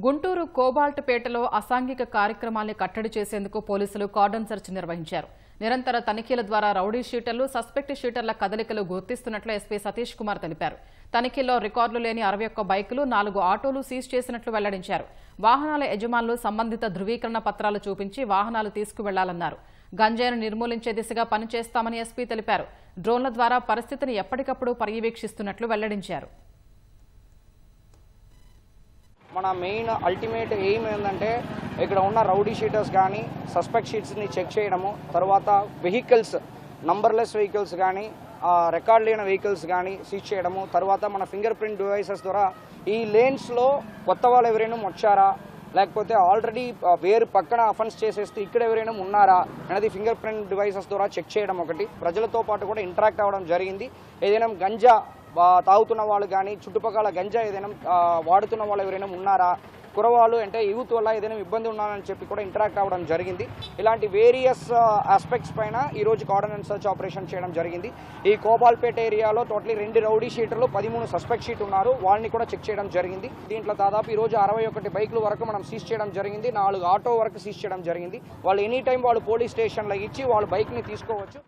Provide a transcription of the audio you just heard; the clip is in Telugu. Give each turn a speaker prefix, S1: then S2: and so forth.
S1: గుంటూరు కోబాల్ట్పేటలో అసాంఘిక కార్యక్రమాల్ని కట్టడి చేసేందుకు పోలీసులు కార్డన్ సెర్చ్ నిర్వహించారు. నిరంతర తనిఖీల ద్వారా రౌడీ షీటర్లు, సస్పెక్ట్ షీటర్ల కదలికలు గుర్తిస్తున్నట్లు ఎస్పీ సతీష్ కుమార్ తెలిపారు. తనిఖీల్లో రికార్డులు లేని 61 బైకులు, 4 ఆటోలు సీజ్ చేసినట్లు వెల్లడించారు. వాహనాల యజమానులు సంబంధిత ధృవీకరణ పత్రాలు చూపించి వాహనాలు తీసుకువెళ్లాలన్నారు. గంజాయిని నిర్మూలించే దిశగా పనిచేస్తామని ఎస్పీ తెలిపారు. డ్రోన్ల ద్వారా పరిస్థితిని ఎప్పటికప్పుడు పర్యవేక్షిస్తున్నట్లు వెల్లడించారు.
S2: మన మెయిన్ అల్టిమేట్ ఎయిమ్ ఏంటంటే ఇక్కడ ఉన్న రౌడీ షీటర్స్ కానీ సస్పెక్ట్ షీట్స్ని చెక్ చేయడము, తర్వాత వెహికల్స్ నంబర్లెస్ వెహికల్స్ కానీ రికార్డ్ లేని వెహికల్స్ కానీ సీజ్ చేయడము, తర్వాత మన ఫింగర్ ప్రింట్ డివైసెస్ ద్వారా ఈ లేన్స్లో కొత్త వాళ్ళు ఎవరైనా వచ్చారా, లేకపోతే ఆల్రెడీ వేరు పక్కన అఫెన్స్ చేసేస్తే ఇక్కడ ఎవరైనా ఉన్నారా అనేది ఫింగర్ ప్రింట్ డివైసెస్ ద్వారా చెక్ చేయడం ఒకటి. ప్రజలతో పాటు కూడా ఇంటరాక్ట్ అవ్వడం జరిగింది. ఏదైనా గంజా తాగుతున్న వాళ్ళు కానీ చుట్టుపక్కల గంజా ఏదైనా వాడుతున్న వాళ్ళు ఎవరైనా ఉన్నారా, కురవాళ్ళు అంటే యూత్ వల్ల ఏదైనా ఇబ్బంది ఉన్నారని చెప్పి కూడా ఇంటరాక్ట్ అవ్వడం జరిగింది. ఇలాంటి వేరియస్ ఆస్పెక్ట్స్ పైన ఈరోజు కార్డన్ అండ్ సర్చ్ ఆపరేషన్ చేయడం జరిగింది. ఈ కోబాల్పేట ఏరియాలో టోటలీ 2 రౌడీ షీటర్లు, 13 సస్పెక్ట్ షీట్ ఉన్నారు. వాళ్ళని కూడా చెక్ చేయడం జరిగింది. దీంట్లో దాదాపు ఈరోజు 61 బైకుల వరకు మనం సీజ్ చేయడం జరిగింది. 4 ఆటో వరకు సీజ్ చేయడం జరిగింది. వాళ్ళు ఎనీ టైం వాళ్ళు పోలీస్ స్టేషన్లో ఇచ్చి వాళ్ళు బైక్ని తీసుకోవచ్చు.